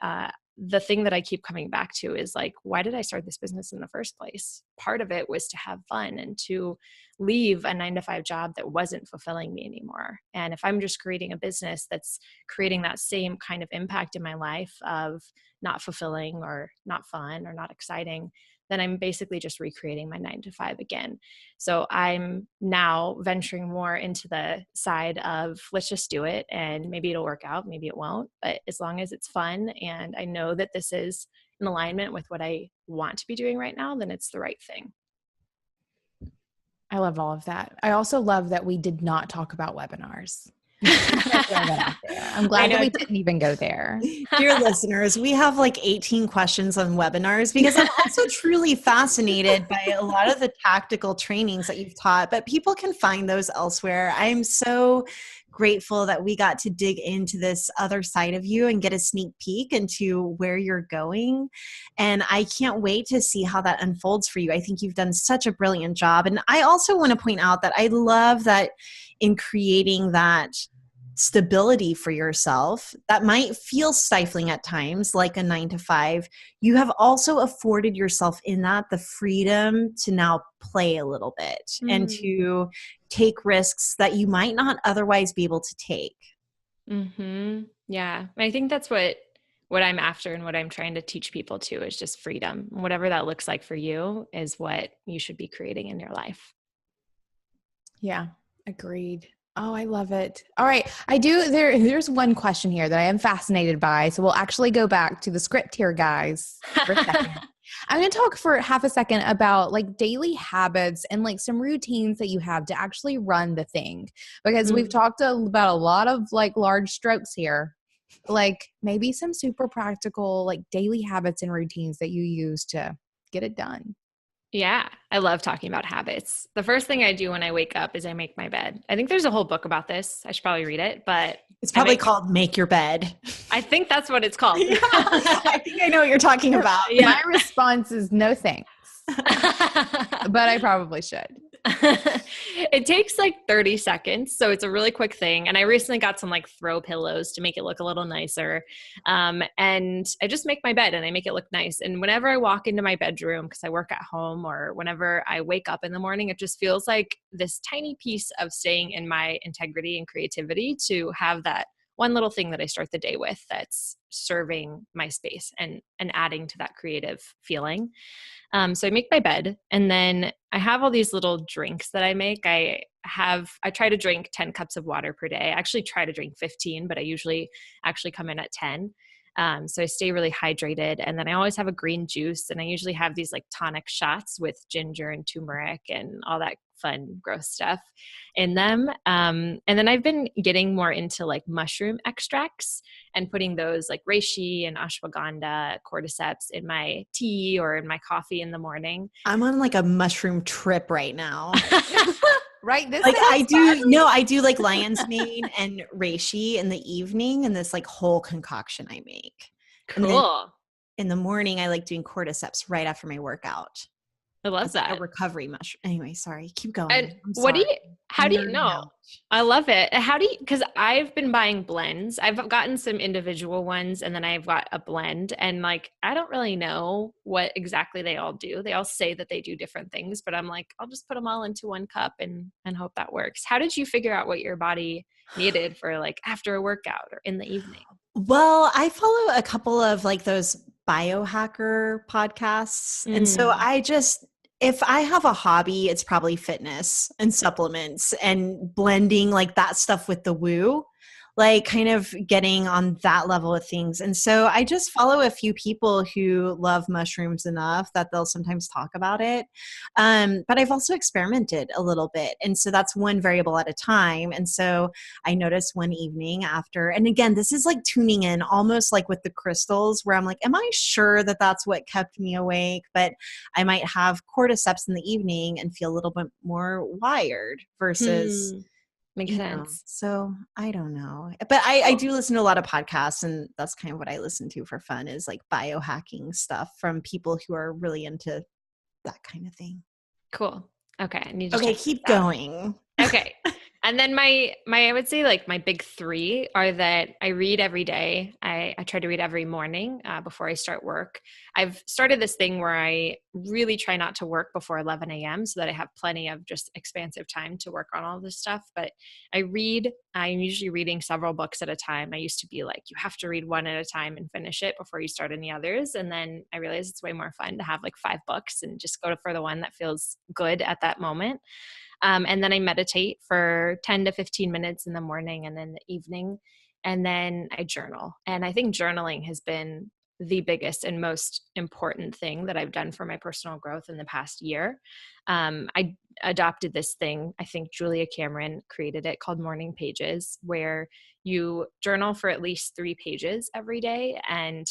the thing that I keep coming back to is like, why did I start this business in the first place? Part of it was to have fun and to leave a 9-to-5 job that wasn't fulfilling me anymore. And if I'm just creating a business that's creating that same kind of impact in my life of not fulfilling or not fun or not exciting, then I'm basically just recreating my 9-to-5 again. So I'm now venturing more into the side of let's just do it, and maybe it'll work out, maybe it won't. But as long as it's fun and I know that this is in alignment with what I want to be doing right now, then it's the right thing. I love all of that. I also love that we did not talk about webinars. I'm glad that we didn't even go there. Dear listeners, we have like 18 questions on webinars because I'm also truly fascinated by a lot of the tactical trainings that you've taught, but people can find those elsewhere. I'm so grateful that we got to dig into this other side of you and get a sneak peek into where you're going. And I can't wait to see how that unfolds for you. I think you've done such a brilliant job. And I also want to point out that I love that in creating that stability for yourself that might feel stifling at times, like a 9-to-5, you have also afforded yourself in that the freedom to now play a little bit and to take risks that you might not otherwise be able to take. Mm-hmm. Yeah. I think that's what I'm after and what I'm trying to teach people too is just freedom. Whatever that looks like for you is what you should be creating in your life. Yeah, agreed. Oh, I love it. All right. There's one question here that I am fascinated by. So we'll actually go back to the script here, guys, for a second. I'm going to talk for half a second about like daily habits and like some routines that you have to actually run the thing, because we've talked about a lot of like large strokes here, like maybe some super practical, like daily habits and routines that you use to get it done. Yeah, I love talking about habits. The first thing I do when I wake up is I make my bed. I think there's a whole book about this. I should probably read it, but it's probably called Make Your Bed. I think that's what it's called. Yeah, I think I know what you're talking about. Yeah. My response is no thanks, but I probably should. It takes like 30 seconds. So it's a really quick thing. And I recently got some like throw pillows to make it look a little nicer. And I just make my bed and I make it look nice. And whenever I walk into my bedroom, because I work at home, or whenever I wake up in the morning, it just feels like this tiny piece of staying in my integrity and creativity to have that one little thing that I start the day with that's serving my space and adding to that creative feeling. So I make my bed, and then I have all these little drinks that I make. I try to drink 10 cups of water per day. I actually try to drink 15, but I usually actually come in at 10. So I stay really hydrated. And then I always have a green juice, and I usually have these like tonic shots with ginger and turmeric and all that fun, gross stuff in them. And then I've been getting more into like mushroom extracts and putting those like reishi and ashwagandha, cordyceps in my tea or in my coffee in the morning. I'm on like a mushroom trip right now. Right. This like I do like lion's mane and reishi in the evening, and this like whole concoction I make. Cool. In the morning, I like doing cordyceps right after my workout. I love that. Like a recovery mushroom. Anyway, sorry. Keep going. And how do you know? I love it. Because I've been buying blends. I've gotten some individual ones, and then I've got a blend, and like, I don't really know what exactly they all do. They all say that they do different things, but I'm like, I'll just put them all into one cup and hope that works. How did you figure out what your body needed for like after a workout or in the evening? Well, I follow a couple of like those biohacker podcasts. And so if I have a hobby, it's probably fitness and supplements and blending like that stuff with the woo, like kind of getting on that level of things. And so I just follow a few people who love mushrooms enough that they'll sometimes talk about it. But I've also experimented a little bit. And so that's one variable at a time. And so I noticed one evening after, and again, this is like tuning in almost like with the crystals where I'm like, am I sure that that's what kept me awake? But I might have cordyceps in the evening and feel a little bit more wired versus Makes sense. So I don't know. But I do listen to a lot of podcasts, and that's kind of what I listen to for fun is like biohacking stuff from people who are really into that kind of thing. Cool. Okay. Okay, keep going. Okay. And then my I would say like my big three are that I read every day. I try to read every morning before I start work. I've started this thing where I really try not to work before 11 a.m. so that I have plenty of just expansive time to work on all this stuff. But I read, I'm usually reading several books at a time. I used to be like, you have to read one at a time and finish it before you start any others. And then I realized it's way more fun to have like 5 books and just go for the one that feels good at that moment. And then I meditate for 10 to 15 minutes in the morning and in the evening. And then I journal. And I think journaling has been the biggest and most important thing that I've done for my personal growth in the past year. I adopted this thing, I think Julia Cameron created it, called Morning Pages, where you journal for at least 3 pages every day. And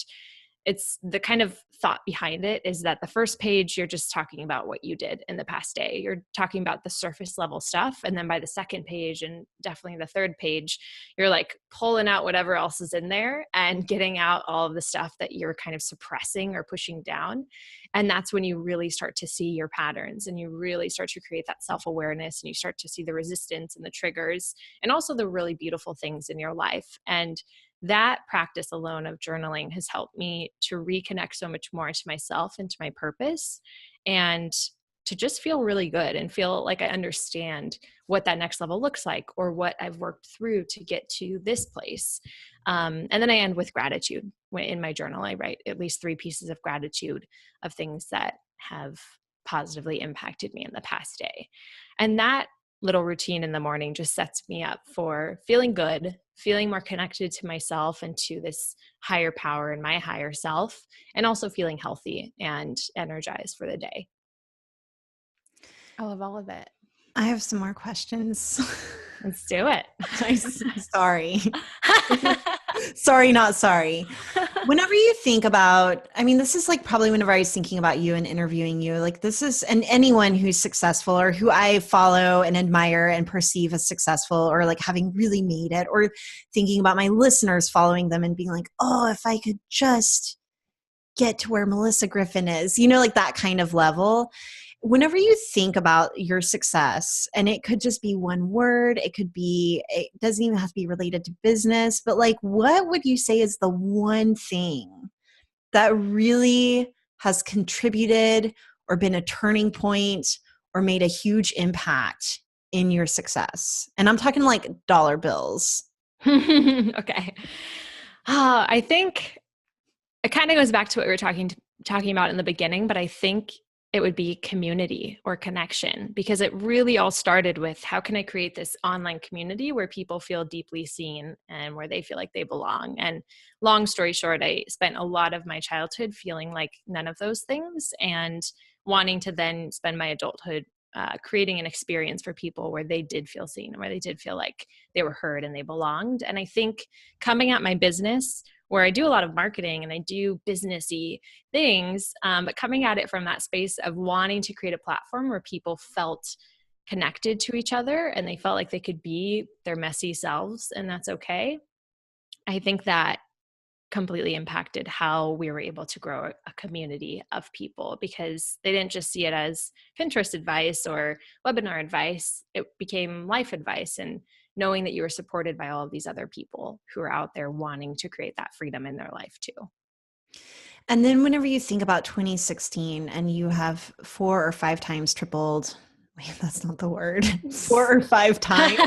it's the kind of thought behind it is that the first page, you're just talking about what you did in the past day. You're talking about the surface level stuff. And then by the second page and definitely the third page, you're like pulling out whatever else is in there and getting out all of the stuff that you're kind of suppressing or pushing down. And that's when you really start to see your patterns and you really start to create that self-awareness and you start to see the resistance and the triggers and also the really beautiful things in your life. And that practice alone of journaling has helped me to reconnect so much more to myself and to my purpose and to just feel really good and feel like I understand what that next level looks like or what I've worked through to get to this place. And then I end with gratitude. In my journal, I write at least 3 pieces of gratitude of things that have positively impacted me in the past day. And that little routine in the morning just sets me up for feeling good, feeling more connected to myself and to this higher power and my higher self, and also feeling healthy and energized for the day. I love all of it. I have some more questions. Let's do it. Sorry. Sorry, not sorry. Whenever you think about, I mean, this is like probably whenever I was thinking about you and interviewing you, like this is, and anyone who's successful or who I follow and admire and perceive as successful or like having really made it, or thinking about my listeners following them and being like, oh, if I could just get to where Melyssa Griffin is, you know, like that kind of level. Whenever you think about your success, and it could just be one word, it doesn't even have to be related to business, but like, what would you say is the one thing that really has contributed or been a turning point or made a huge impact in your success? And I'm talking like dollar bills. Okay. I think it kind of goes back to what we were talking about in the beginning, but I think it would be community or connection, because it really all started with how can I create this online community where people feel deeply seen and where they feel like they belong. And long story short, I spent a lot of my childhood feeling like none of those things and wanting to then spend my adulthood creating an experience for people where they did feel seen and where they did feel like they were heard and they belonged. And I think coming at my business, where I do a lot of marketing and I do businessy things, but coming at it from that space of wanting to create a platform where people felt connected to each other and they felt like they could be their messy selves and that's okay. I think that completely impacted how we were able to grow a community of people, because they didn't just see it as Pinterest advice or webinar advice. It became life advice, and knowing that you were supported by all of these other people who are out there wanting to create that freedom in their life too. And then whenever you think about 2016 and you have 4 or 5 times tripled, wait, that's not the word, 4 or 5 times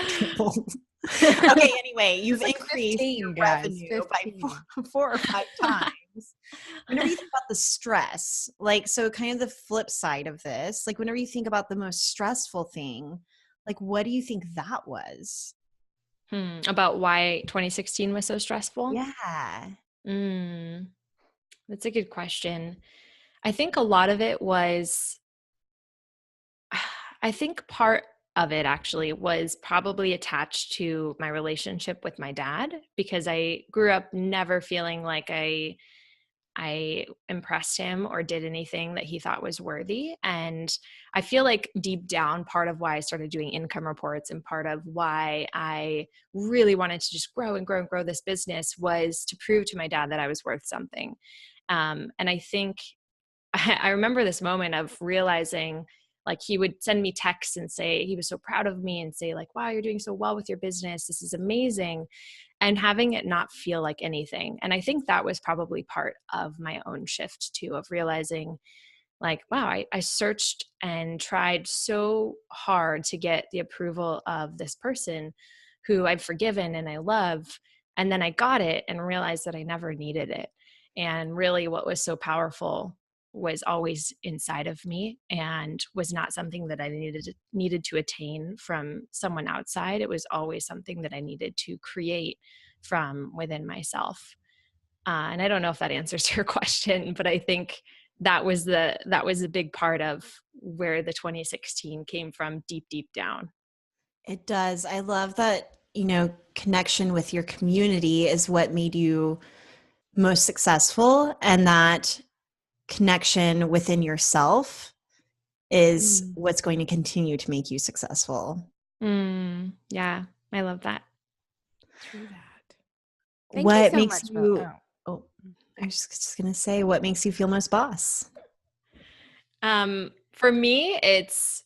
tripled. Okay, anyway, you've like increased 15, your revenue by 4 or 5 times. Whenever you think about the stress, like, so kind of the flip side of this, like whenever you think about the most stressful thing, like what do you think that was? About why 2016 was so stressful? Yeah. That's a good question. I think a lot of it was, I think part of it actually was probably attached to my relationship with my dad, because I grew up never feeling like I impressed him or did anything that he thought was worthy. And I feel like deep down, part of why I started doing income reports and part of why I really wanted to just grow and grow and grow this business was to prove to my dad that I was worth something. And I think I remember this moment of realizing Like he would send me texts and say he was so proud of me and say like, wow, you're doing so well with your business. This is amazing. And having it not feel like anything. And I think that was probably part of my own shift too, of realizing like, wow, I searched and tried so hard to get the approval of this person who I've forgiven and I love. And then I got it and realized that I never needed it. And really what was so powerful was always inside of me and was not something that I needed to attain from someone outside. It was always something that I needed to create from within myself. And I don't know if that answers your question, but I think that was a big part of where the 2016 came from, deep down. It does. I love that, connection with your community is what made you most successful, and that connection within yourself is what's going to continue to make you successful. Yeah, I love that. True that. Thank What you so makes much, you? Oh, I was just going to say, what makes you feel most boss? For me, it's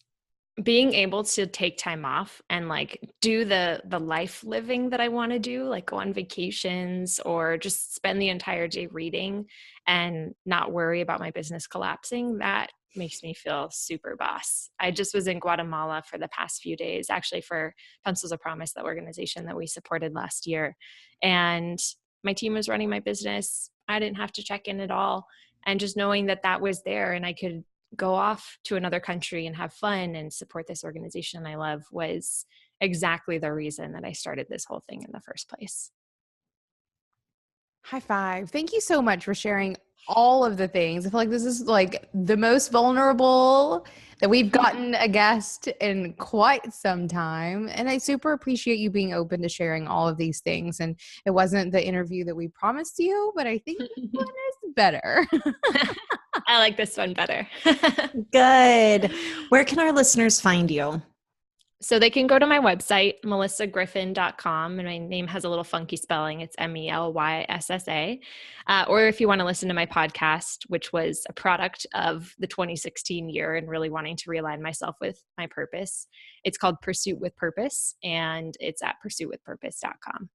being able to take time off and like do the life living that I want to do, like go on vacations or just spend the entire day reading and not worry about my business collapsing. That makes me feel super boss. I just was in Guatemala for the past few days, actually for Pencils of Promise, the organization that we supported last year. And my team was running my business. I didn't have to check in at all. And just knowing that that was there and I could go off to another country and have fun and support this organization I love was exactly the reason that I started this whole thing in the first place. High five. Thank you so much for sharing all of the things. I feel like this is like the most vulnerable that we've gotten a guest in quite some time. And I super appreciate you being open to sharing all of these things. And it wasn't the interview that we promised you, but I think this one is better. I like this one better. Good. Where can our listeners find you? So they can go to my website, melissagriffin.com, and my name has a little funky spelling. It's Melyssa. Or if you want to listen to my podcast, which was a product of the 2016 year and really wanting to realign myself with my purpose, it's called Pursuit with Purpose, and it's at pursuitwithpurpose.com.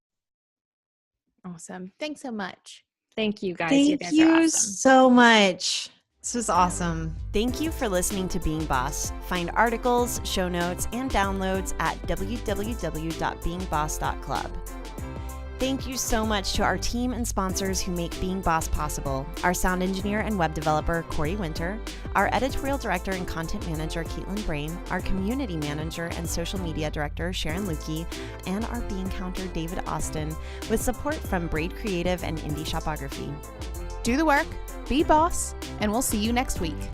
Awesome. Thanks so much. Thank you, guys. Thank you guys you are awesome. so much. This was awesome. Thank you for listening to Being Boss. Find articles, show notes, and downloads at www.beingboss.club. Thank you so much to our team and sponsors who make Being Boss possible. Our sound engineer and web developer, Corey Winter, our editorial director and content manager, Caitlin Brain, our community manager and social media director, Sharon Lukey, and our bean counter, David Austin, with support from Braid Creative and Indie Shopography. Do the work, be boss, and we'll see you next week.